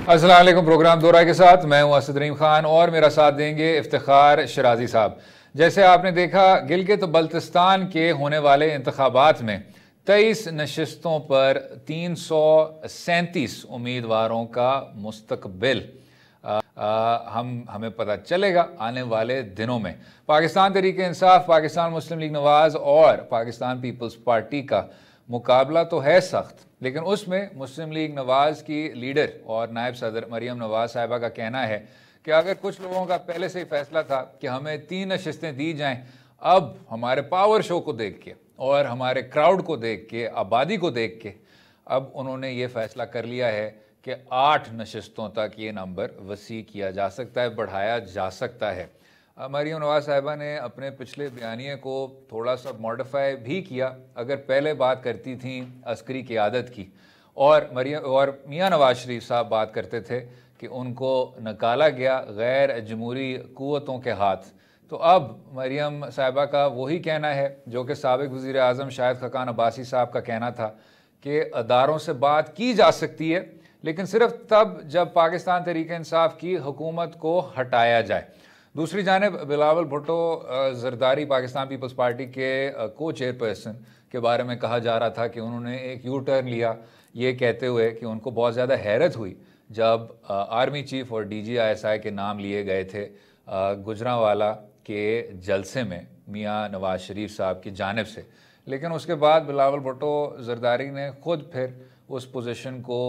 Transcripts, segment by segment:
अस्सलाम वालेकुम। प्रोग्राम दोरा के साथ मैं हूं असद रहीम खान और मेरा साथ देंगे इफ्तिखार शराजी साहब। जैसे आपने देखा, गिलगित बल्तिस्तान के होने वाले इंतखाबात में 23 नशिस्तों पर 337 उम्मीदवारों का मुस्तकबिल हमें पता चलेगा आने वाले दिनों में। पाकिस्तान तहरीक इंसाफ, पाकिस्तान मुस्लिम लीग नवाज और पाकिस्तान पीपल्स पार्टी का मुकाबला तो है सख्त, लेकिन उसमें मुस्लिम लीग नवाज की लीडर और नायब सदर मरियम नवाज साहिबा का कहना है कि अगर कुछ लोगों का पहले से ही फैसला था कि हमें 3 नशिस्तें दी जाएं, अब हमारे पावर शो को देख के और हमारे क्राउड को देख के, आबादी को देख के, अब उन्होंने ये फैसला कर लिया है कि 8 नशिस्तों तक ये नंबर वसी किया जा सकता है, बढ़ाया जा सकता है। मरियम नवाज साहिबा ने अपने पिछले बयानिए को थोड़ा सा मॉडिफाई भी किया। अगर पहले बात करती थी अस्करी क़ियादत की और मियाँ नवाज शरीफ साहब बात करते थे कि उनको निकाला गया गैर जमहूरी क़ुव्वतों के हाथ, तो अब मरियम साहिबा का वही कहना है जो कि साबिक़ वज़ीर आज़म शाहिद खकान अब्बासी साहब का कहना था कि अदारों से बात की जा सकती है, लेकिन सिर्फ तब जब पाकिस्तान तहरीक इंसाफ की हुकूमत को हटाया जाए। दूसरी जानिब बिलावल भुट्टो जरदारी पाकिस्तान पीपल्स पार्टी के को चेयरपर्सन के बारे में कहा जा रहा था कि उन्होंने एक यू टर्न लिया, ये कहते हुए कि उनको बहुत ज़्यादा हैरत हुई जब आर्मी चीफ और DGISI के नाम लिए गए थे गुजरांवाला के जलसे में मियाँ नवाज शरीफ साहब की जानिब से। लेकिन उसके बाद बिलावल भुट्टो जरदारी ने खुद फिर उस पोजीशन को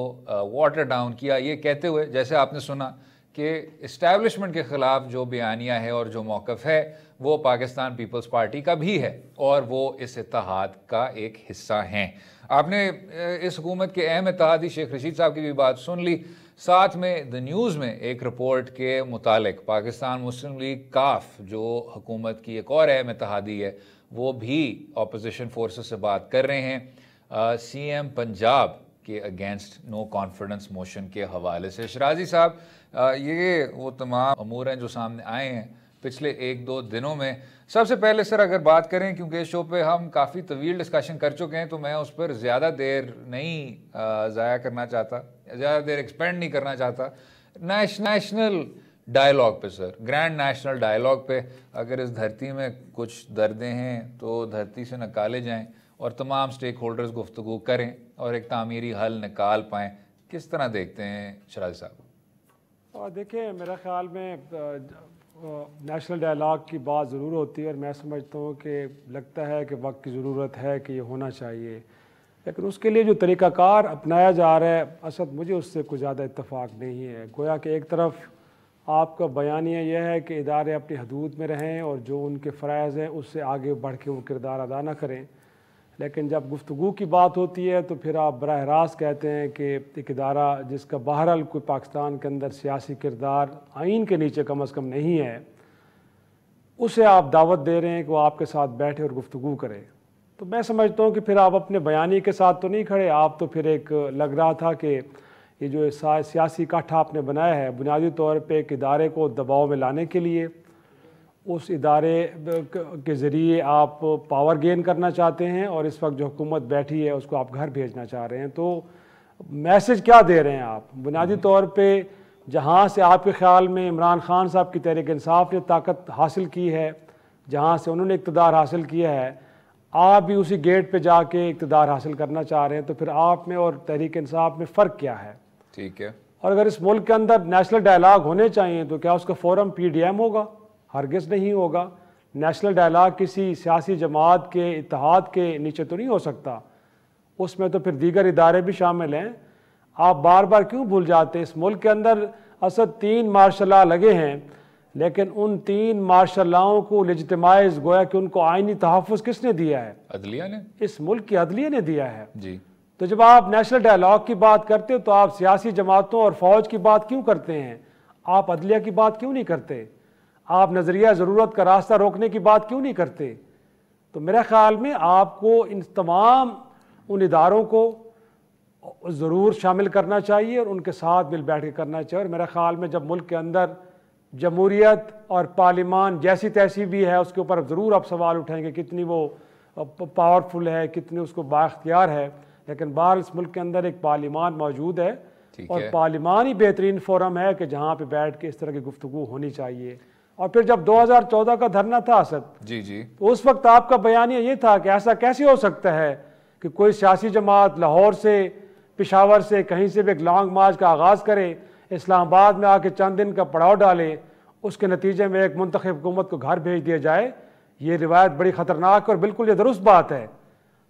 वाटर डाउन किया, ये कहते हुए, जैसे आपने सुना, कि इस्टेब्लिशमेंट के ख़िलाफ़ जो बयानिया है और जो मौक़िफ़ है वो पाकिस्तान पीपल्स पार्टी का भी है और वो इस इत्तेहाद का एक हिस्सा हैं। आपने इस हुकूमत के अहम इत्तेहादी शेख रशीद साहब की भी बात सुन ली। साथ में द न्यूज़ में एक रिपोर्ट के मुतालिक पाकिस्तान मुस्लिम लीग काफ जो हुकूमत की एक और अहम इत्तेहादी है, वो भी अपोजिशन फोर्सेस से बात कर रहे हैं CM पंजाब के अगेंस्ट नो कॉन्फिडेंस मोशन के हवाले से। शराजी साहब, ये वो तमाम अमूर हैं जो सामने आए हैं पिछले 1-2 दिनों में। सबसे पहले सर अगर बात करें, क्योंकि इस शो पे हम काफ़ी तवील डिस्कशन कर चुके हैं, तो मैं उस पर ज़्यादा देर नहीं ज़ाया करना चाहता, ज़्यादा देर एक्सपेंड नहीं करना चाहता। नेशनल डायलॉग पे सर, ग्रैंड नेशनल डायलॉग पे अगर इस धरती में कुछ दर्दें हैं तो धरती से निकाले जाएँ और तमाम स्टेक होल्डर्स गुफ्तगू करें और एक तामीरी हल निकाल पाएँ। किस तरह देखते हैं शराजी साहब? देखिए, मेरा ख़्याल में नेशनल डायलॉग की बात ज़रूर होती है और मैं समझता हूँ कि लगता है कि वक्त की ज़रूरत है कि ये होना चाहिए, लेकिन उसके लिए जो तरीक़ाकार अपनाया जा रहा है असद, मुझे उससे कुछ ज़्यादा इत्तेफाक नहीं है। गोया कि एक तरफ आपका बयानिया यह है कि इदारे अपनी हदूद में रहें और जो उनके फ़राइज़ हैं उससे आगे बढ़ के वो किरदार अदा ना करें, लेकिन जब गुफ्तगू की बात होती है तो फिर आप बराह रास्त कहते हैं कि एक इदारा जिसका बहरहाल कोई पाकिस्तान के अंदर सियासी किरदार आइन के नीचे कम अज़ कम नहीं है, उसे आप दावत दे रहे हैं कि वो आपके साथ बैठे और गुफ्तगू करे। तो मैं समझता हूँ कि फिर आप अपने बयानी के साथ तो नहीं खड़े, आप तो फिर एक लग रहा था कि ये जो सियासी इकट्ठा आपने बनाया है बुनियादी तौर पर एक इदारे को दबाव में लाने के लिए, उस इदारे के ज़रिए आप पावर गेन करना चाहते हैं और इस वक्त जो हुकूमत बैठी है उसको आप घर भेजना चाह रहे हैं। तो मैसेज क्या दे रहे हैं आप? बुनियादी तौर पे जहाँ से आपके ख़्याल में इमरान खान साहब की तहरीक इंसाफ ने ताकत हासिल की है, जहाँ से उन्होंने इक़्तिदार हासिल किया है, आप भी उसी गेट पे जाके इक़्तिदार हासिल करना चाह रहे हैं। तो फिर आप में और तहरीक इंसाफ में फ़र्क क्या है? ठीक है। और अगर इस मुल्क के अंदर नेशनल डायलॉग होने चाहिए तो क्या उसका फ़ोरम PDM होगा? हरगिज़ नहीं होगा। नेशनल डायलॉग किसी सियासी जमात के इत्तेहाद के नीचे तो नहीं हो सकता, उसमें तो फिर दीगर इदारे भी शामिल हैं। आप बार बार क्यों भूल जाते हैं? इस मुल्क के अंदर असद 3 मार्शल लॉ लगे हैं, लेकिन उन 3 मार्शल लॉओं को लेजिटिमाइज, गोया कि उनको आइनी तहफ़्फ़ुज़ किसने दिया है? अदलिया ने। इस मुल्क की अदलिया ने दिया है जी। तो जब आप नेशनल डायलॉग की बात करते हो तो आप सियासी जमातों और फ़ौज की बात क्यों करते हैं? आप अदलिया की बात क्यों नहीं करते? आप नज़रिया ज़रूरत का रास्ता रोकने की बात क्यों नहीं करते? तो मेरे ख़्याल में आपको इन तमाम उन इदारों को ज़रूर शामिल करना चाहिए और उनके साथ मिल बैठ के करना चाहिए। और मेरे ख्याल में जब मुल्क के अंदर जमहूरियत और पार्लिमान जैसी तैसी भी है, उसके ऊपर ज़रूर आप सवाल उठाएंगे कितनी वो पावरफुल है, कितनी उसको बाख्तियार है, लेकिन बाहर इस मुल्क के अंदर एक पार्लिमान मौजूद है और पार्लियामान ही बेहतरीन फोरम है कि जहाँ पे बैठ के इस तरह की गुफ्तगू होनी चाहिए। और फिर जब 2014 का धरना था असद जी जी, तो उस वक्त आपका बयानिया ये था कि ऐसा कैसे हो सकता है कि कोई सियासी जमात लाहौर से, पेशावर से, कहीं से भी एक लॉन्ग मार्च का आगाज़ करे, इस्लामाबाद में आके चंद दिन का पड़ाव डाले, उसके नतीजे में एक मुंतखब हुकूमत को घर भेज दिया जाए। ये रिवायत बड़ी ख़तरनाक और बिल्कुल ये दुरुस्त बात है।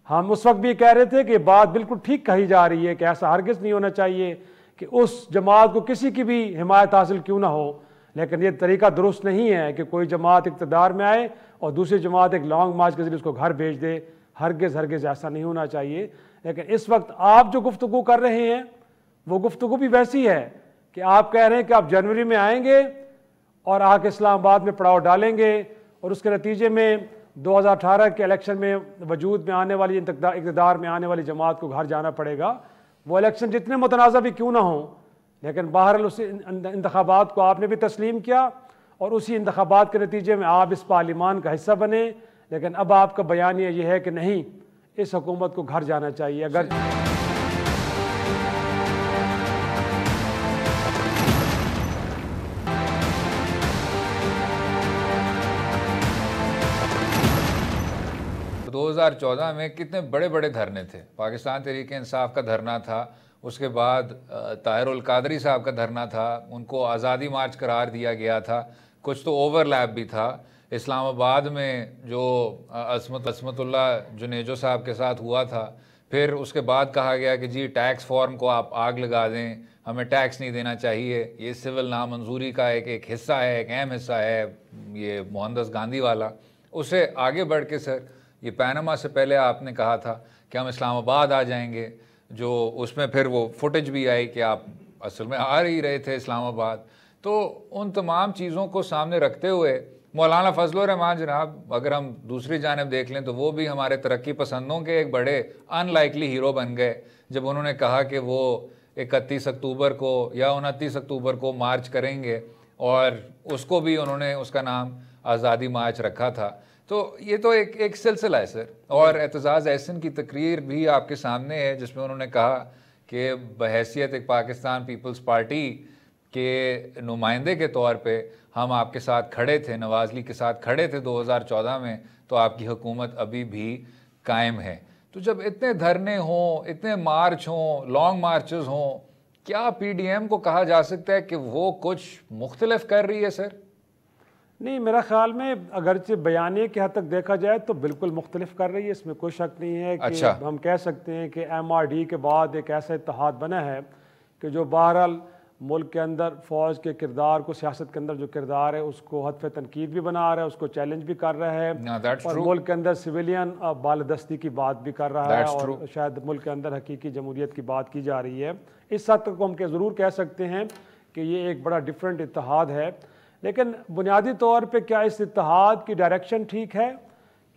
हम उस वक्त भी कह रहे थे कि बात बिल्कुल ठीक कही जा रही है कि ऐसा हरगिज़ नहीं होना चाहिए कि उस जमात को किसी की भी हिमायत हासिल क्यों ना हो, लेकिन ये तरीका दुरुस्त नहीं है कि कोई जमात इक़्तिदार में आए और दूसरी जमात एक लॉन्ग मार्च के जरिए उसको घर भेज दे। हरगिज़ ऐसा नहीं होना चाहिए। लेकिन इस वक्त आप जो गुफ्तगू कर रहे हैं वो गुफ्तगू भी वैसी है कि आप कह रहे हैं कि आप जनवरी में आएंगे और आके इस्लामाबाद में पड़ाव डालेंगे और उसके नतीजे में 2018 के इलेक्शन में वजूद में आने वाली, इक़्तिदार में आने वाली जमात को घर जाना पड़ेगा। वो इलेक्शन जितने मुतनाज़ा भी क्यों ना हों, लेकिन बहरहाल उस इंतखाबात को आपने भी तस्लीम किया और उसी इंतखाबात के नतीजे में आप इस पार्लियामान का हिस्सा बने। लेकिन अब आपका बयानिया ये है कि नहीं, इस हुकूमत को घर जाना चाहिए। अगर 2014 में कितने बड़े बड़े धरने थे। पाकिस्तान तहरीक इंसाफ का धरना था, उसके बाद ताहिर उल कादरी साहब का धरना था, उनको आज़ादी मार्च करार दिया गया था। कुछ तो ओवरलैप भी था। इस्लामाबाद में जो असमतुल्ला जुनेजो साहब के साथ हुआ था, फिर उसके बाद कहा गया कि जी टैक्स फॉर्म को आप आग लगा दें, हमें टैक्स नहीं देना चाहिए। ये सिविल नामंजूरी का एक हिस्सा है, एक अहम हिस्सा है ये मोहनदास गांधी वाला। उससे आगे बढ़ के सर, ये पैनामा से पहले आपने कहा था कि हम इस्लामाबाद आ जाएंगे, जो उसमें फिर वो फुटेज भी आई कि आप असल में आ ही रहे थे इस्लामाबाद। तो उन तमाम चीज़ों को सामने रखते हुए मौलाना फजलुर रहमान जनाब, अगर हम दूसरी जानिब देख लें तो वो भी हमारे तरक्की पसंदों के एक बड़े अनलाइकली हीरो बन गए जब उन्होंने कहा कि वो 31 अक्टूबर को या 29 अक्टूबर को मार्च करेंगे, और उसको भी उन्होंने उसका नाम आज़ादी मार्च रखा था। तो ये तो एक सिलसिला है सर। और एतजाज़ एहसन की तकरीर भी आपके सामने है जिसमें उन्होंने कहा कि बहैसियत एक पाकिस्तान पीपल्स पार्टी के नुमाइंदे के तौर पे हम आपके साथ खड़े थे, नवाज लीग के साथ खड़े थे 2014 में, तो आपकी हुकूमत अभी भी कायम है। तो जब इतने धरने हों, इतने मार्च हों, लॉन्ग मार्चेस हों, क्या PDM को कहा जा सकता है कि वो कुछ मुख्तलिफ कर रही है सर? नहीं, मेरा ख्याल में अगरचे बयाने की हद तक देखा जाए तो बिल्कुल मुख्तलिफ कर रही है, इसमें कोई शक नहीं है कि हम कह सकते हैं कि MRD के बाद एक ऐसा इत्तेहाद बना है कि जो बहरहाल मुल्क के अंदर फ़ौज के किरदार को, सियासत के अंदर जो किरदार है उसको हद तनकीद भी बना रहा है, उसको चैलेंज भी कर रहा है, और मुल्क के अंदर सिविलियन बालदस्ती की बात भी कर रहा है, और शायद मुल्क के अंदर हकीकी जमहूरियत की बात की जा रही है। इस हद तक हम ज़रूर कह सकते हैं कि ये एक बड़ा डिफरेंट इत्तेहाद है। लेकिन बुनियादी तौर पे क्या इस इत्तेहाद की डायरेक्शन ठीक है?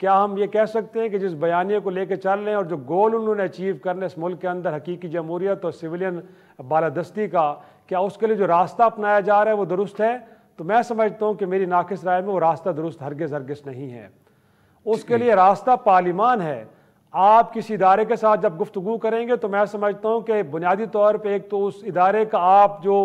क्या हम ये कह सकते हैं कि जिस बयानिए को लेकर चल रहे हैं और जो गोल उन्होंने अचीव करने इस मुल्क के अंदर हकीकी जमहूरियत और सिविलियन बालादस्ती का, क्या उसके लिए जो रास्ता अपनाया जा रहा है वो दुरुस्त है? तो मैं समझता हूँ कि मेरी नाकिस राय में वो रास्ता दुरुस्त हरगिज़ नहीं है। उसके लिए रास्ता पार्लियामान है। आप किसी इदारे के साथ जब गुफ्तगू करेंगे तो मैं समझता हूँ कि बुनियादी तौर पर एक तो उस इदारे का आप जो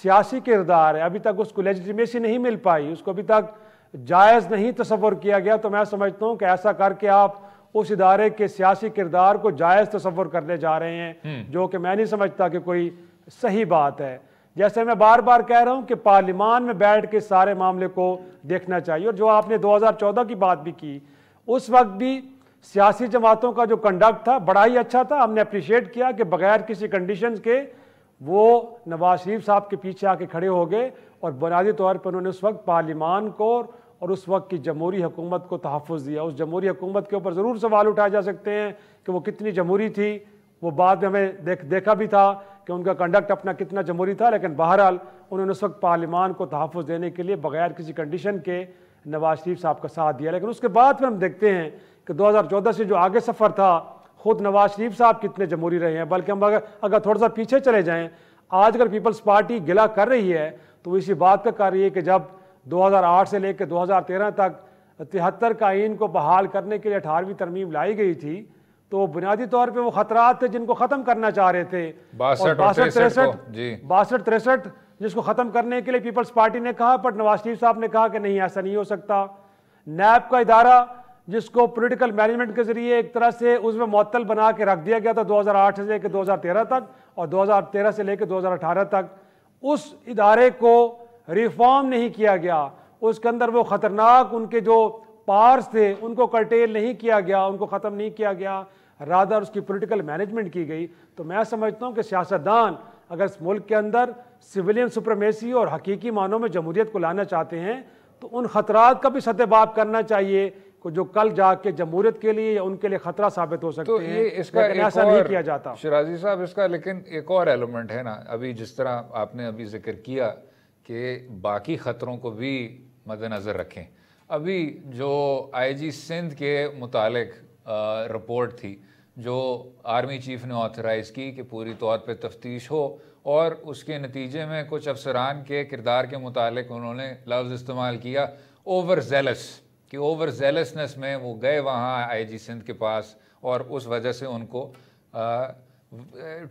सियासी किरदार है, अभी तक उसको लेजिटिमेसी नहीं मिल पाई, उसको अभी तक जायज़ नहीं तसव्वुर किया गया। तो मैं समझता हूँ कि ऐसा करके आप उस इदारे के सियासी किरदार को जायज़ तसव्वुर करने जा रहे हैं, जो कि मैं नहीं समझता कि कोई सही बात है। जैसे मैं बार बार कह रहा हूँ कि पार्लियामान में बैठ के सारे मामले को देखना चाहिए। और जो आपने 2014 की बात भी की, उस वक्त भी सियासी जमातों का जो कंडक्ट था बड़ा ही अच्छा था। हमने अप्रिशिएट किया कि बगैर किसी कंडीशन के वो नवाज शरीफ साहब के पीछे आके खड़े हो गए और बुनियादी तौर पर उन्होंने उस वक्त पार्लियामान को और उस वक्त की जमहूरी हुकूमत को तहफ़्फ़ुज़ दिया। उस जमहूरी हुकूमत के ऊपर ज़रूर सवाल उठाए जा सकते हैं कि वो कितनी जमहूरी थी, वो बाद में हमें देखा भी था कि उनका कंडक्ट अपना कितना जमहूरी था, लेकिन बहरहाल उन्होंने उस वक्त पार्लियामान को तहफ़्फ़ुज़ देने के लिए बगैर किसी कंडीशन के नवाज शरीफ साहब का साथ दिया। लेकिन उसके बाद फिर हम देखते हैं कि 2014 से जो आगे सफ़र था, खुद नवाज शरीफ साहब कितने जमहूरी रहे हैं। बल्कि हम अगर थोड़ा सा पीछे चले जाएँ, आज अगर पीपल्स पार्टी गिला कर रही है तो इसी बात का कर रही है कि जब 2008 से लेकर 2013 तक 73 का आइन को बहाल करने के लिए 18वीं तरमीम लाई गई थी, तो बुनियादी तौर पे वो खतरात थे जिनको ख़त्म करना चाह रहे थे। 62-63 जिसको ख़त्म करने के लिए पीपल्स पार्टी ने कहा, बट नवाज शरीफ साहब ने कहा कि नहीं, ऐसा नहीं हो सकता। नैब का इदारा जिसको पॉलिटिकल मैनेजमेंट के जरिए एक तरह से उसमें मुअत्तल बना के रख दिया गया था 2008 से लेकर 2013 तक और 2013 से लेकर 2018 तक, उस इदारे को रिफॉर्म नहीं किया गया। उसके अंदर वो ख़तरनाक उनके जो पार्स थे उनको कर्टेल नहीं किया गया, उनको ख़त्म नहीं किया गया, रादर उसकी पॉलिटिकल मैनेजमेंट की गई। तो मैं समझता हूँ कि सियासतदान अगर इस मुल्क के अंदर सिविलियन सुप्रीमेसी और हकीकी मानों में जमहूरियत को लाना चाहते हैं तो उन खतरात का भी सतबाब करना चाहिए जो कल जाके जमहूरियत के लिए या उनके लिए खतरा साबित हो सकते तो हैं। ये इसका ऐसा नहीं किया जाता शिराजी साहब, इसका लेकिन एक और एलिमेंट है ना, अभी जिस तरह आपने अभी जिक्र किया कि बाकी ख़तरों को भी मद्देनज़र रखें। अभी जो IG सिंध के मुतालिक रिपोर्ट थी जो आर्मी चीफ ने ऑथराइज़ की कि पूरी तौर पे तफ्तीश हो, और उसके नतीजे में कुछ अफसरान के किरदार के मुतालिक उन्होंने लफ्ज़ इस्तेमाल किया ओवर जेलस, कि ओवर जेलसनेस में वो गए वहाँ IG सिंध के पास और उस वजह से उनको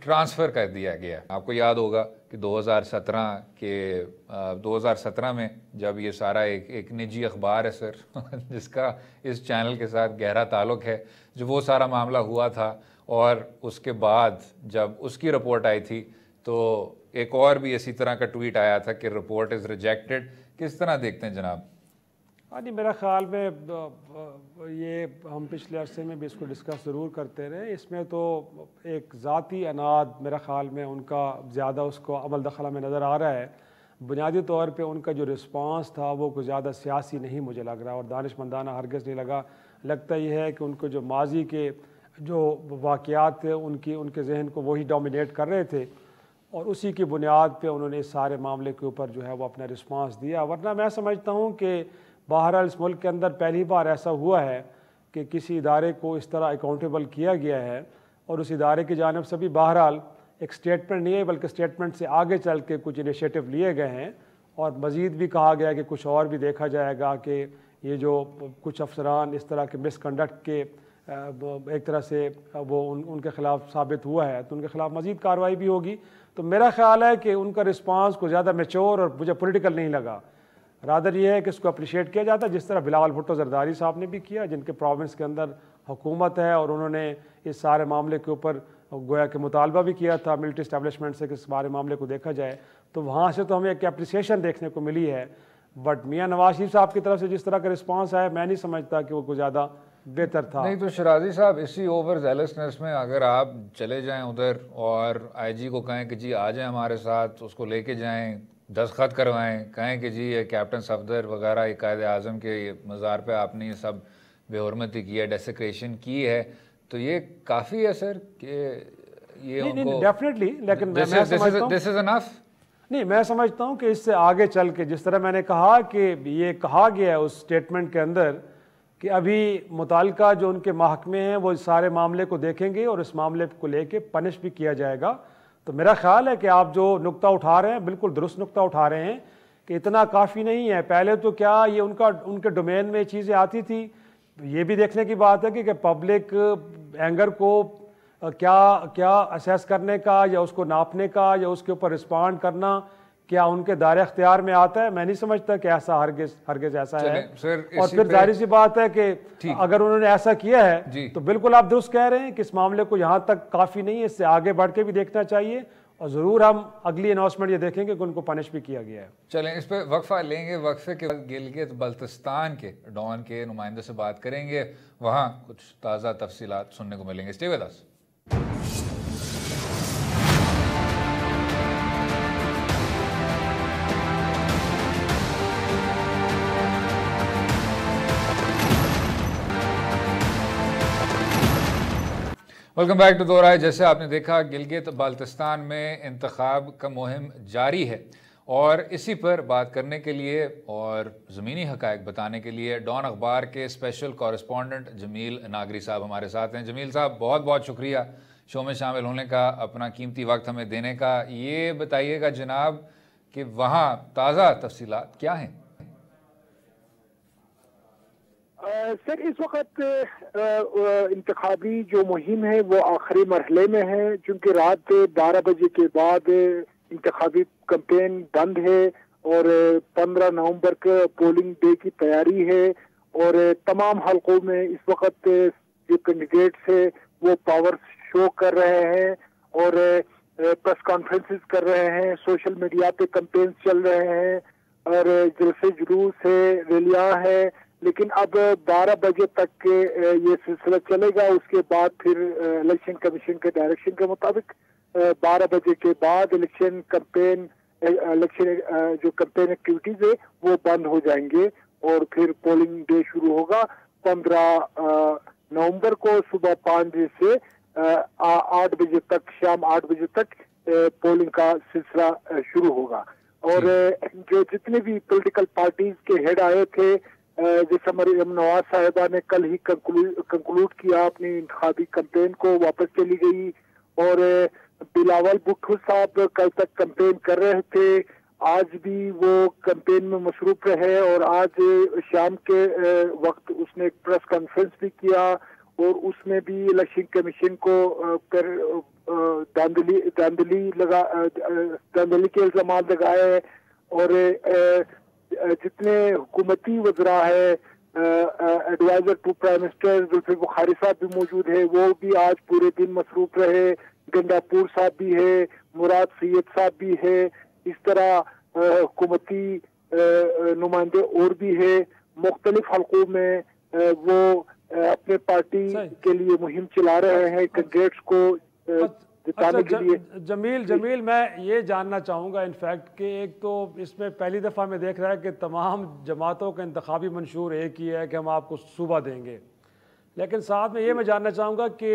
ट्रांसफ़र कर दिया गया। आपको याद होगा कि 2017 में जब ये सारा एक निजी अखबार है सर जिसका इस चैनल के साथ गहरा ताल्लुक़ है, जो वो सारा मामला हुआ था, और उसके बाद जब उसकी रिपोर्ट आई थी तो एक और भी इसी तरह का ट्वीट आया था कि रिपोर्ट इज़ रिजेक्टेड। किस तरह देखते हैं जनाब? हाँ जी, मेरा ख़्याल में ये हम पिछले अरसे में भी इसको डिस्कस ज़रूर करते रहे। इसमें तो एक ज़ाती अनाद मेरा ख़्याल में उनका ज़्यादा उसको अमल दखला में नज़र आ रहा है। बुनियादी तौर पे उनका जो रिस्पांस था वो कुछ ज़्यादा सियासी नहीं मुझे लग रहा, और दानिशमंदाना हरगिज़ नहीं लगा। लगता ये है कि उनको जो माजी के जो वाक़यात थे उनके जहन को वही डोमिनेट कर रहे थे, और उसी की बुनियाद पे उन्होंने इस सारे मामले के ऊपर जो है वो अपना रिस्पांस दिया। वरना मैं समझता हूँ कि बहरहाल इस मुल्क के अंदर पहली बार ऐसा हुआ है कि किसी इदारे को इस तरह अकाउंटेबल किया गया है, और उस इदारे की जानिब से भी बहरहाल एक स्टेटमेंट नहीं है बल्कि स्टेटमेंट से आगे चल के कुछ इनिशिएटिव लिए गए हैं, और मज़ीद भी कहा गया कि कुछ और भी देखा जाएगा कि ये जो कुछ अफसरान इस तरह के मिसकंडक्ट के एक तरह से वो उनके ख़िलाफ़ साबित हुआ है तो उनके ख़िलाफ़ मज़ीद कार्रवाई भी होगी। तो मेरा ख़्याल है कि उनका रिस्पांस को ज़्यादा मैच्योर और मुझे पॉलिटिकल नहीं लगा। रादर ये है कि इसको अप्रिशिएट किया जाता है जिस तरह बिलावल भुट्टो जरदारी साहब ने भी किया, जिनके प्रोविंस के अंदर हुकूमत है, और उन्होंने इस सारे मामले के ऊपर गोया कि मुतालबा भी किया था मिलिट्री इस्टेब्लिशमेंट से कि इस सारे मामले को देखा जाए। तो वहाँ से तो हमें एक अप्रिसिएशन देखने को मिली है, बट मियाँ नवाज शरीफ साहब की तरफ से जिस तरह का रिस्पांस आया मैं नहीं समझता कि वो कुछ ज़्यादा बेहतर था। नहीं तो शिराजी साहब, इसी ओवर जेलसनेस में अगर आप चले जाएं उधर और IG को कहें कि जी आ जाएं हमारे साथ, उसको लेके जाएं, दस्तखत करवाएं, कहें कि जी ये कैप्टन सफदर वगैरह कायद आज़म के मज़ार पे आपने ये सब बेहुरमती की है, डेसेक्रेशन की है, तो ये काफ़ी है सर कि ये उनको डेफिनेटली। लेकिन दिस इज़ अनफ नहीं, मैं समझता हूँ कि इससे आगे चल के जिस तरह मैंने कहा कि ये कहा गया है उस स्टेटमेंट के अंदर कि अभी मुताल्लिका जो उनके महकमे हैं वो इस सारे मामले को देखेंगे और इस मामले को लेके पनिश भी किया जाएगा। तो मेरा ख्याल है कि आप जो नुक्ता उठा रहे हैं बिल्कुल दुरुस्त नुक्ता उठा रहे हैं कि इतना काफ़ी नहीं है। पहले तो क्या ये उनके डोमेन में चीज़ें आती थी, ये भी देखने की बात है कि पब्लिक एंगर को क्या असेस करने का या उसको नापने का या उसके ऊपर रिस्पॉन्ड करना क्या उनके दायरे अख्तियार में आता है। मैं नहीं समझता कि ऐसा हरगिज़ ऐसा है। और फिर जाहिर सी बात है कि अगर उन्होंने ऐसा किया है तो बिल्कुल आप दुरुस्त कह रहे हैं कि इस मामले को यहाँ तक काफ़ी नहीं है, इससे आगे बढ़ के भी देखना चाहिए, और ज़रूर हम अगली अनाउंसमेंट ये देखेंगे कि उनको पनिश भी किया गया है। चलें इस पर वक्फा लेंगे, वक्फे के बाद गिलगित बल्तिस्तान के डॉन के नुमाइंदे से बात करेंगे, वहाँ कुछ ताज़ा तफसीलात सुनने को मिलेंगे। Stay with us. Welcome back to Do Raaye. जैसे आपने देखा गिलगित बाल्तिस्तान में इंतखाब का मुहिम जारी है, और इसी पर बात करने के लिए और ज़मीनी हक़ाइक़ बताने के लिए डॉन अखबार के स्पेशल कॉरेस्पॉन्डेंट जमील नागरी साहब हमारे साथ हैं। जमील साहब, बहुत बहुत शुक्रिया शो में शामिल होने का, अपना कीमती वक्त हमें देने का। ये बताइएगा जनाब कि वहाँ ताज़ा तफसीलात क्या हैं? सर इस वक्त इंतखाबी जो मुहिम है वो आखिरी मरहले में है, चूंकि रात 12 बजे के बाद इंतखाबी कैंपेन बंद है और 15 नवंबर का पोलिंग डे की तैयारी है और तमाम हलकों में इस वक्त जो कैंडिडेट्स है वो पावर शो कर रहे हैं और प्रेस कॉन्फ्रेंसेस कर रहे हैं, सोशल मीडिया पे कैंपेन चल रहे हैं और जलसे जुलूस है, रैलियां है। लेकिन अब 12 बजे तक ये सिलसिला चलेगा। उसके बाद फिर इलेक्शन कमीशन के डायरेक्शन के मुताबिक 12 बजे के बाद इलेक्शन जो कैंपेन एक्टिविटीज है वो बंद हो जाएंगे और फिर पोलिंग डे शुरू होगा 15 नवंबर को सुबह 5 बजे से 8 बजे तक, शाम 8 बजे तक पोलिंग का सिलसिला शुरू होगा। और जो जितने भी पॉलिटिकल पार्टीज के हेड आए थे, जैसे मरियम नवाज साहिबा ने कल ही कंक्लूड किया अपनी इंतखाबी कैंपेन को, वापस चली गई और बिलावल भुट्टो साहब कल तक कैंपेन कर रहे थे, आज भी वो कैंपेन में मसरूफ रहे और आज शाम के वक्त उसने एक प्रेस कॉन्फ्रेंस भी किया और उसमें भी इलेक्शन कमीशन को धांधली के इल्जाम लगाए और जितने हुकूमती वज़रा है, adviser to prime minister Zulfikar Bukhari sahab भी मौजूद है, वो भी आज पूरे दिन मसरूफ रहे, गंडापुर साहब भी है, मुराद सैयद साहब भी है, इस तरह हुकूमती नुमाइंदे और भी है। मुख्तलिफ हलकों में वो अपने पार्टी के लिए मुहिम चला रहे हैं कैंडिडेट्स को जिताने के लिए। जमील मैं ये जानना चाहूँगा इनफैक्ट कि एक तो इसमें पहली दफ़ा मैं देख रहा है कि तमाम जमातों का इंतखाबी मंशूर एक ही है कि हम आपको सूबा देंगे, लेकिन साथ में ये मैं जानना चाहूँगा कि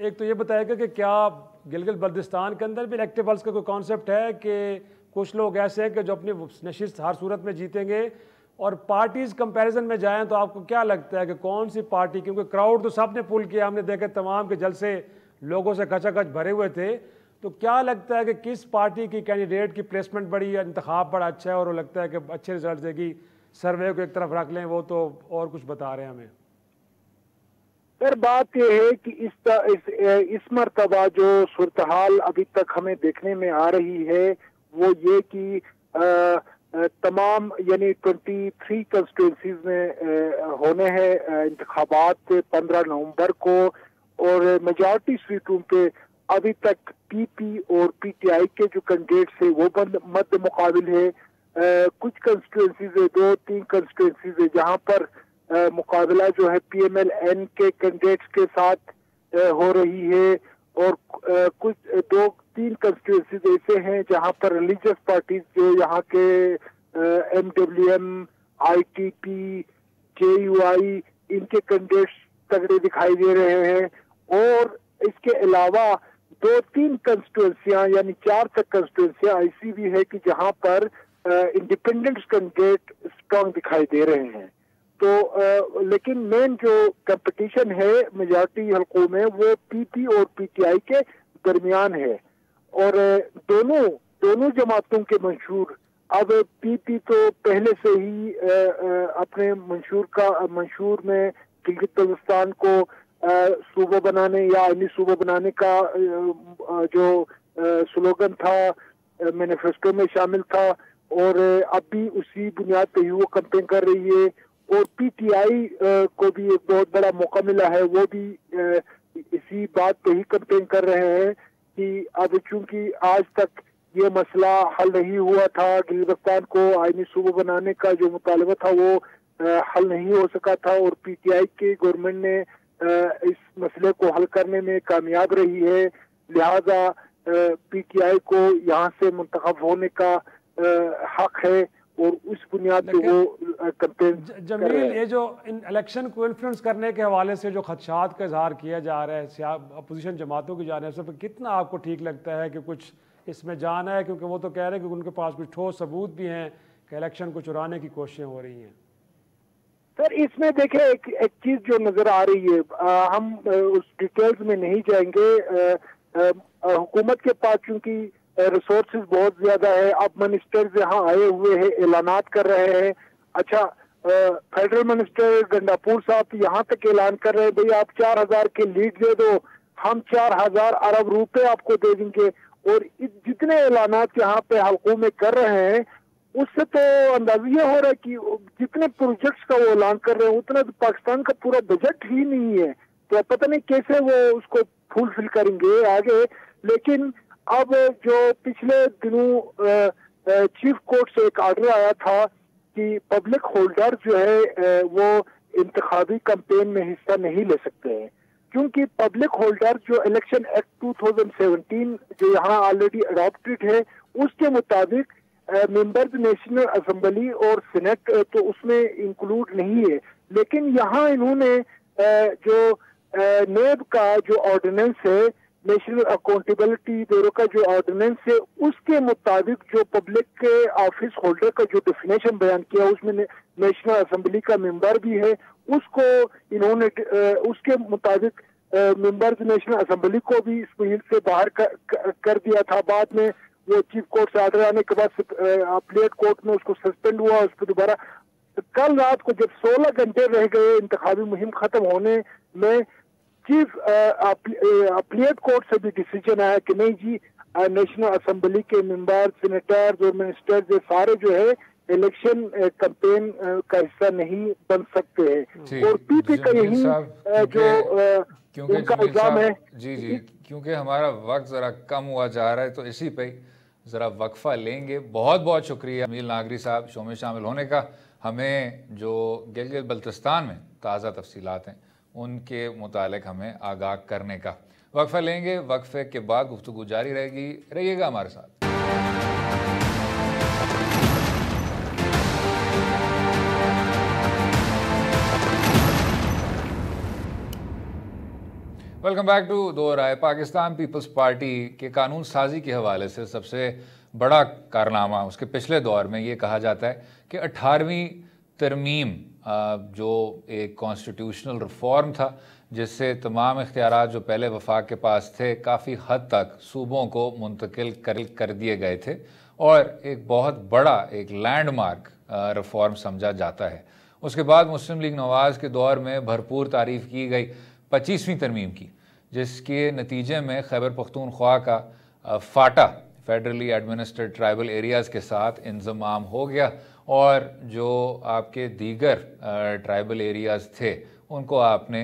एक तो ये बताएगा कि क्या गिलगित बल्तिस्तान के अंदर भी इलेक्टेबल्स का कोई कॉन्सेप्ट है कि कुछ लोग ऐसे हैं कि जो अपनी नशिस्त हर सूरत में जीतेंगे, और पार्टीज कंपैरिजन में जाएं तो आपको क्या लगता है कि कौन सी पार्टी, क्योंकि क्राउड तो सबने पुल किया, हमने देखा तमाम के जलसे लोगों से खचाखच भरे हुए थे, तो क्या लगता है कि किस पार्टी की कैंडिडेट की प्लेसमेंट बड़ी या इंतखाब बड़ा अच्छा है और वो लगता है कि अच्छे रिजल्ट देगी? सर्वे को एक तरफ रख लें, वो तो और कुछ बता रहे हैं हमें। सर बात यह है कि इस मरतबा जो सूरत हाल अभी तक हमें देखने में आ रही है वो ये कि तमाम यानी 23 कंस्टिट्यूंसीज में होने हैं इंतखाबात 15 नवंबर को और मेजॉरिटी सीटों पे अभी तक पीपी और पीटीआई के जो कैंडिडेट्स है वो मध्य मुकाबिल है। कुछ कंस्टिट्यूंसीज है, 2-3 कंस्टिट्यूंसीज है जहां पर मुकाबला जो है पीएमएल-एन के कैंडिडेट्स के साथ हो रही है और कुछ 2-3 कंस्टिट्यूंसीज ऐसे हैं जहां पर रिलीजियस पार्टीज जो यहाँ के एमडब्ल्यूएम, आईटीपी, जेयूआई इनके कैंडिडेट्स तगड़े दिखाई दे रहे हैं और इसके अलावा 2-3 कंस्टिट्यूंसियां यानी 4 तक कंस्टिट्यूंसियां ऐसी भी है कि जहां पर इंडिपेंडेंट कैंडिडेट स्ट्रांग दिखाई दे रहे हैं। तो लेकिन मेन जो कंपटीशन है मेजॉरिटी हलकों में वो पीपी और पीटीआई के दरमियान है और दोनों जमातों के मंशूर, अब पीपी तो पहले से ही अपने मंशूर में गिलगित बल्तिस्तान को सूबा बनाने या आईनी सूबा बनाने का जो स्लोगन था मैनिफेस्टो में शामिल था और अब भी उसी बुनियाद पे ही वो कैंपेन कर रही है और पीटीआई को भी एक बहुत बड़ा मौका मिला है, वो भी इसी बात पे ही कैंपेन कर रहे हैं कि अब चूंकि आज तक ये मसला हल नहीं हुआ था, गिलगित बल्तिस्तान को आईनी सूबा बनाने का जो मुतालबा था वो हल नहीं हो सका था और पीटीआई के गवर्नमेंट ने इस मसले को हल करने में कामयाब रही है, लिहाजा पीटीआई को यहाँ से मुंतखब होने का हक है और उस बुनियाद पे वो कैंपेन। जमील, ये जो इन इलेक्शन को इन्फ्लुएंस करने के हवाले से जो खदशात का इजहार किया जा रहा है अपोजिशन जमातों की जानिब से, कितना आपको ठीक लगता है कि कुछ इसमें जाना है? क्योंकि वो तो कह रहे हैं कि उनके पास कुछ ठोस सबूत भी हैं कि इलेक्शन को चुराने की कोशिशें हो रही हैं। सर इसमें देखें एक चीज जो नजर आ रही है, हम उस डिटेल्स में नहीं जाएंगे। हुकूमत के पास चूंकि रिसोर्सेज बहुत ज्यादा है, अब मिनिस्टर्स यहाँ आए हुए हैं, ऐलानात कर रहे हैं। अच्छा फेडरल मिनिस्टर गंडापुर साहब यहाँ तक ऐलान कर रहे हैं भाई आप 4000 के लीड दे दो, हम 4000 अरब रुपए आपको दे देंगे। और जितने ऐलानात यहाँ पे हल्कों में कर रहे हैं उससे तो अंदाजा ये हो रहा है कि जितने प्रोजेक्ट्स का वो ऐलान कर रहे हैं उतना तो पाकिस्तान का पूरा बजट ही नहीं है, तो पता नहीं कैसे वो उसको फुलफिल करेंगे आगे। लेकिन अब जो पिछले दिनों चीफ कोर्ट से एक ऑर्डर आया था कि पब्लिक होल्डर जो है वो इंतखाबी कैंपेन में हिस्सा नहीं ले सकते हैं, क्योंकि पब्लिक होल्डर जो इलेक्शन एक्ट 2017 जो यहाँ ऑलरेडी अडॉप्टेड है उसके मुताबिक मेंबर्स नेशनल असेंबली और सेनेट तो उसमें इंक्लूड नहीं है। लेकिन यहाँ इन्होंने जो नेब का जो ऑर्डिनेंस है, नेशनल अकाउंटेबिलिटी ब्यूरो का जो ऑर्डिनेंस है, उसके मुताबिक जो पब्लिक के ऑफिस होल्डर का जो डेफिनेशन बयान किया उसमें नेशनल असेंबली का मेंबर भी है, उसको इन्होंने उसके मुताबिक मेंबर्स नेशनल असेंबली को भी इस मुहिम से बाहर कर दिया था। बाद में वो चीफ कोर्ट से ऑर्डर आने के बाद अपीलेट कोर्ट में उसको सस्पेंड हुआ, उस पर दोबारा कल रात को जब 16 घंटे रह गए इंतखाबी मुहिम खत्म होने में, चीफ अपीलेट कोर्ट से भी डिसीजन आया कि नहीं जी नेशनल असेंबली के मेंबर, सेनेटर्स और मिनिस्टर्स ये सारे जो है इलेक्शन कैंपेन का हिस्सा नहीं बन सकते हैं। और पीपी का यही जो उनका इल्जाम है। जी जी, क्योंकि हमारा वक्त ज़रा कम हुआ जा रहा है तो इसी पे ज़रा वक्फा लेंगे। बहुत बहुत शुक्रिया जमील नागरी साहब शो में शामिल होने का। हमें जो गिलगित बल्तिस्तान में ताज़ा तफसीलात हैं उनके मुतालिक हमें आगाह करने का। वक्फा लेंगे, वक्फे के बाद गुफ्तगू जारी रहेगी, रहिएगा हमारे साथ। Welcome back to Do Rai. Pakistan peoples party के कानून साजी के हवाले से सबसे बड़ा कारनामा उसके पिछले दौर में ये कहा जाता है कि 18वीं तरमीम जो एक कॉन्स्टिट्यूशनल रिफॉर्म था जिससे तमाम इख्तियारात जो पहले वफाक के पास थे काफ़ी हद तक सूबों को मुंतकिल कर दिए गए थे और एक बहुत बड़ा एक लैंडमार्क रिफॉर्म समझा जाता है। उसके बाद मुस्लिम लीग नवाज़ के दौर में भरपूर तारीफ़ की गई 25वीं तरमीम की, जिसके नतीजे में खैबर पख्तूनख्वा का फाटा फेडरली एडमिनिस्ट्रेड ट्राइबल एरियाज़ के साथ इंज़माम हो गया और जो आपके दीगर ट्राइबल एरियाज़ थे उनको आपने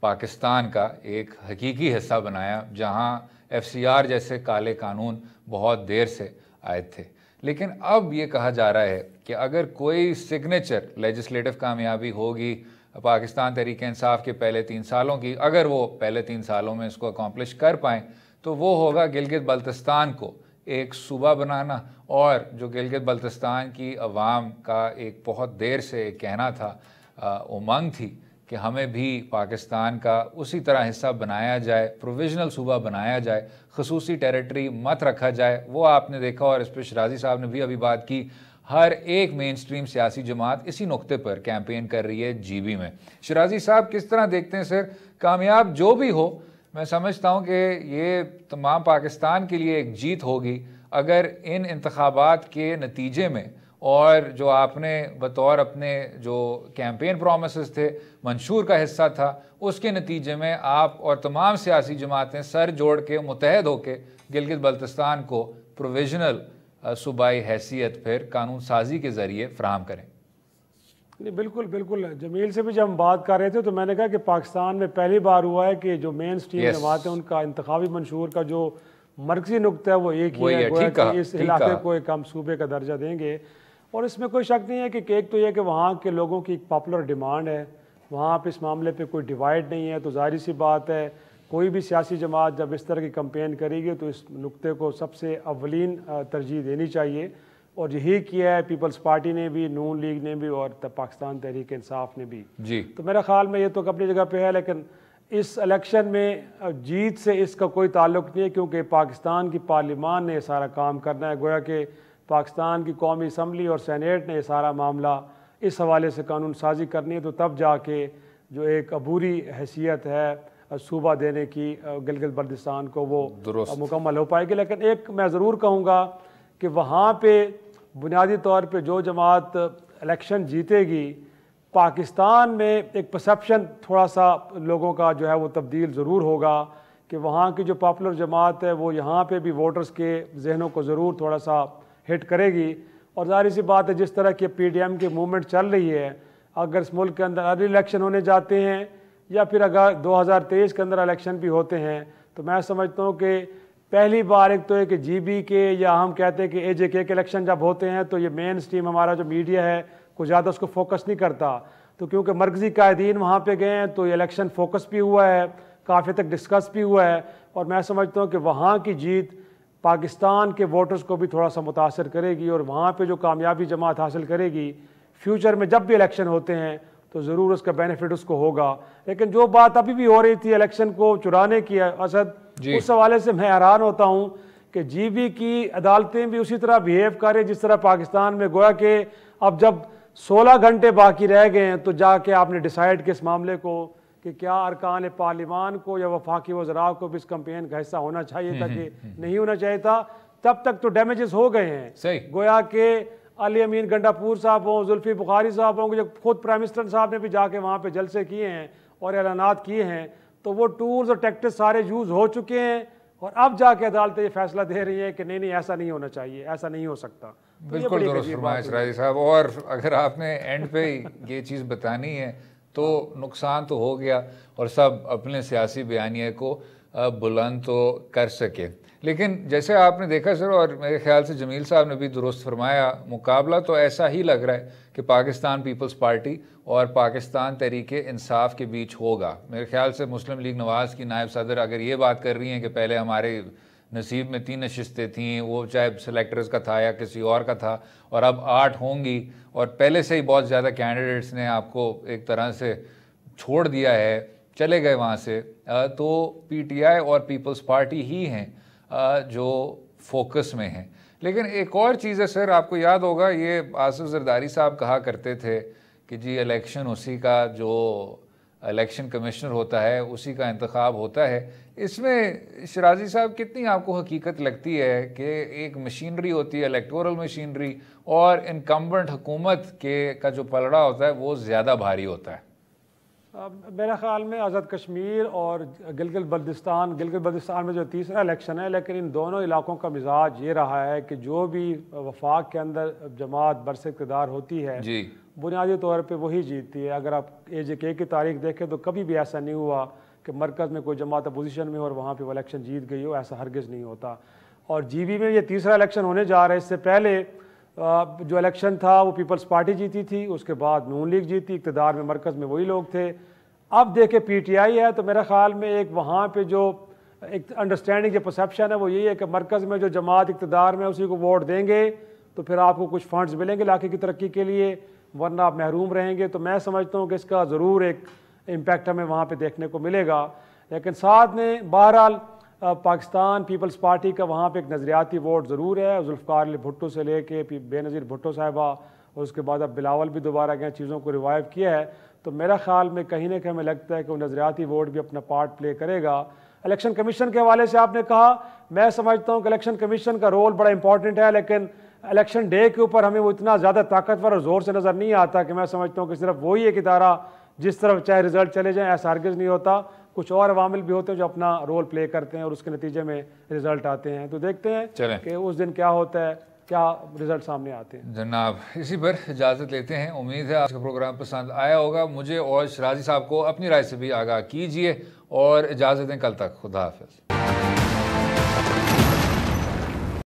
पाकिस्तान का एक हकीकी हिस्सा बनाया, जहां FCR जैसे काले कानून बहुत देर से आए थे। लेकिन अब ये कहा जा रहा है कि अगर कोई सिग्नेचर लेजिस्लेटिव कामयाबी होगी पाकिस्तान तहरीक इंसाफ के पहले 3 सालों की, अगर वो पहले 3 सालों में इसको अकम्पलिश कर पाएँ तो वो होगा गिलगित बल्तिस्तान को एक सूबा बनाना। और जो गिलगित बल्तिस्तान की अवाम का एक बहुत देर से एक कहना था, उमंग थी कि हमें भी पाकिस्तान का उसी तरह हिस्सा बनाया जाए, प्रोविजनल सूबा बनाया जाए, खसूसी टेरिटरी मत रखा जाए, वो आपने देखा। और इस पर शराजी साहब ने भी अभी बात की। हर एक मेन स्ट्रीम सियासी जमात इसी नुक्ते पर कैंपेन कर रही है GB में। शराजी साहब किस तरह देखते हैं सर, कामयाब जो भी हो, मैं समझता हूँ कि ये तमाम पाकिस्तान के लिए एक जीत होगी अगर इन इंतखाबात के नतीजे में और जो आपने बतौर अपने जो कैंपेन प्रोमिसेस थे, मंशूर का हिस्सा था, उसके नतीजे में आप और तमाम सियासी जमातें सर जोड़ के मुतहद होकर गिलगित बल्तिस्तान को प्रोविजनल सूबाई हैसियत फिर कानून साजी के ज़रिए फ़राहम करें। नहीं, बिल्कुल बिल्कुल। जमील से भी जब हम बात कर रहे थे तो मैंने कहा कि पाकिस्तान में पहली बार हुआ है कि जो मेन स्ट्रीम जमात है उनका इंतखाबी मंशूर का जो मरकजी नुक्ता है वो एक ही है, कि इस इलाके को एक हम सूबे का दर्जा देंगे। और इसमें कोई शक नहीं है कि एक तो यह कि वहाँ के लोगों की एक पॉपुलर डिमांड है, वहाँ पर इस मामले पर कोई डिवाइड नहीं है, तो जाहिर सी बात है कोई भी सियासी जमात जब इस तरह की कैंपेन करेगी तो इस नुक्ते को सबसे अव्वलीन तरजीह देनी चाहिए। और यही किया है पीपल्स पार्टी ने भी, नून लीग ने भी और पाकिस्तान तहरीक इंसाफ ने भी जी। तो मेरा ख्याल में ये तो अपनी जगह पे है, लेकिन इस इलेक्शन में जीत से इसका कोई ताल्लुक नहीं है, क्योंकि पाकिस्तान की पार्लियामान ने सारा काम करना है। गोया कि पाकिस्तान की कौमी असम्बली और सेनेट ने सारा मामला इस हवाले से कानून साजी करनी है, तो तब जाके जो एक अबूरी हैसियत है सूबा देने की गिलगित बल्तिस्तान को वो मुकम्मल हो पाएगी। लेकिन एक मैं ज़रूर कहूँगा कि वहाँ पे बुनियादी तौर पे जो जमात इलेक्शन जीतेगी पाकिस्तान में एक परसेप्शन थोड़ा सा लोगों का जो है वो तब्दील ज़रूर होगा कि वहाँ की जो पॉपुलर जमात है वो यहाँ पे भी वोटर्स के जहनों को ज़रूर थोड़ा सा हिट करेगी। और ज़ाहिर सी बात है, जिस तरह की PDM की मूवमेंट चल रही है, अगर इस मुल्क के अंदर अर्ली इलेक्शन होने जाते हैं या फिर अगर 2023 के अंदर इलेक्शन भी होते हैं, तो मैं समझता हूँ कि पहली बार एक तो है कि GB के या हम कहते हैं कि AJK के इलेक्शन जब होते हैं तो ये मेन स्ट्रीम हमारा जो मीडिया है कुछ ज़्यादा उसको फोकस नहीं करता। तो क्योंकि मरकज़ी कायदीन वहाँ पे गए हैं तो ये इलेक्शन फोकस भी हुआ है, काफ़ी तक डिस्कस भी हुआ है, और मैं समझता हूँ कि वहाँ की जीत पाकिस्तान के वोटर्स को भी थोड़ा सा मुतासर करेगी, और वहाँ पे जो कामयाबी जमात हासिल करेगी फ्यूचर में जब भी इलेक्शन होते हैं तो ज़रूर उसका बेनिफिट उसको होगा। लेकिन जो बात अभी भी हो रही थी इलेक्शन को चुराने की, असद, उस हवाले से मैं हैरान होता हूँ कि GB की अदालतें भी उसी तरह बिहेव करें जिस तरह पाकिस्तान में, गोया कि अब जब 16 घंटे बाकी रह गए हैं तो जाके आपने डिसाइड किया इस मामले को कि क्या अरकान पार्लिमान को या वफाकी वज़रा को भी इस कैंपेन का हिस्सा होना चाहिए था कि नहीं होना चाहिए था। तब तक तो डैमेजेस हो गए हैं। गोया के अली अमीन गंडापुर साहब हों, जुल्फी बुखारी साहब हों, जब खुद प्राइम मिनिस्टर साहब ने भी जाके वहाँ पे जलसे किए हैं और ऐलानात किए हैं, तो वो टूल्स और टैक्टिक्स सारे यूज़ हो चुके हैं, और अब जाके अदालतें ये फैसला दे रही है कि नहीं ऐसा नहीं होना चाहिए, ऐसा नहीं हो सकता। बिल्कुल दुरुस्त फरमाया शराजी साहब। और अगर आपने एंड पे ये चीज़ बतानी है तो नुकसान तो हो गया और सब अपने सियासी बयानिए को बुलंद तो कर सके, लेकिन जैसे आपने देखा सर, और मेरे ख्याल से जमील साहब ने भी दुरुस्त फरमाया, मुकाबला तो ऐसा ही लग रहा है कि पाकिस्तान पीपल्स पार्टी और पाकिस्तान तहरीके इंसाफ के बीच होगा। मेरे ख्याल से मुस्लिम लीग नवाज़ की नायब सदर अगर ये बात कर रही हैं कि पहले हमारे नसीब में 3 नशिस्तें थीं, वो चाहे सेलेक्टर्स का था या किसी और का था, और अब 8 होंगी, और पहले से ही बहुत ज़्यादा कैंडिडेट्स ने आपको एक तरह से छोड़ दिया है, चले गए वहाँ से, तो PTI और पीपल्स पार्टी ही हैं जो फोकस में हैं। लेकिन एक और चीज़ है सर, आपको याद होगा ये आसिफ जरदारी साहब कहा करते थे कि जी इलेक्शन उसी का, जो इलेक्शन कमिश्नर होता है उसी का इंतखाब होता है। इसमें शराजी साहब कितनी आपको हकीकत लगती है कि एक मशीनरी होती है, इलेक्टोरल मशीनरी, और इनकम्बेंट हुकूमत के का जो पलड़ा होता है वो ज़्यादा भारी होता है? मेरे ख्याल में आज़ाद कश्मीर और गिलगित बल्तिस्तान में जो तीसरा इलेक्शन है, लेकिन इन दोनों इलाकों का मिजाज ये रहा है कि जो भी वफाक के अंदर जमात बरसे इक़्तिदार होती है जी, बुनियादी तौर पे वही जीतती है। अगर आप AJK की तारीख देखें तो कभी भी ऐसा नहीं हुआ कि मरकज़ में कोई जमात अपोजिशन में और वहाँ पे वो इलेक्शन जीत गई हो, ऐसा हरगिज़ नहीं होता। और GB में ये तीसरा इलेक्शन होने जा रहा है। इससे पहले जो इलेक्शन था वो पीपल्स पार्टी जीती थी, उसके बाद नून लीग जीती, इक़्तिदार में मरकज़ में वही लोग थे। अब देखे PTI है, तो मेरे ख़्याल में एक वहाँ पे जो एक अंडरस्टैंडिंग जो परसेप्शन है वो यही है कि मरकज़ में जो जमात इक़्तिदार में उसी को वोट देंगे तो फिर आपको कुछ फंड्स मिलेंगे इलाके की तरक्की के लिए, वरना आप महरूम रहेंगे। तो मैं समझता हूँ कि इसका ज़रूर एक इम्पैक्ट हमें वहाँ पे देखने को मिलेगा। लेकिन साथ में बहरहाल पाकिस्तान पीपल्स पार्टी का वहाँ पे एक नज़रियाती वोट ज़रूर है, जुल्फ़िकार अली भुट्टो से लेके बेनज़ीर भुट्टो साहिबा, और उसके बाद अब बिलावल भी दोबारा गए, चीज़ों को रिवाइव किया है। तो मेरा ख्याल में कहीं ना कहीं हमें लगता है कि वो नज़रियाती वोट भी अपना पार्ट प्ले करेगा। इलेक्शन कमीशन के हवाले से आपने कहा, मैं समझता हूँ कि इलेक्शन कमीशन का रोल बड़ा इंपॉर्टेंट है, लेकिन इलेक्शन डे के ऊपर हमें वो इतना ज़्यादा ताकतवर और ज़ोर से नज़र नहीं आता कि मैं समझता हूँ कि सिर्फ वही एक इदारा जिस तरफ चाहे रिजल्ट चले जाएँ, ऐसा हरगिज़ नहीं होता। कुछ और अवामिल भी होते हैं जो अपना रोल प्ले करते हैं और उसके नतीजे में रिजल्ट आते हैं। तो देखते हैं कि उस दिन क्या होता है, क्या रिजल्ट सामने आते हैं। जनाब, इसी पर इजाज़त लेते हैं। उम्मीद है आपका प्रोग्राम पसंद आया होगा। मुझे और शराजी साहब को अपनी राय से भी आगाह कीजिए और इजाज़त दें। कल तक खुदा हाफिज़।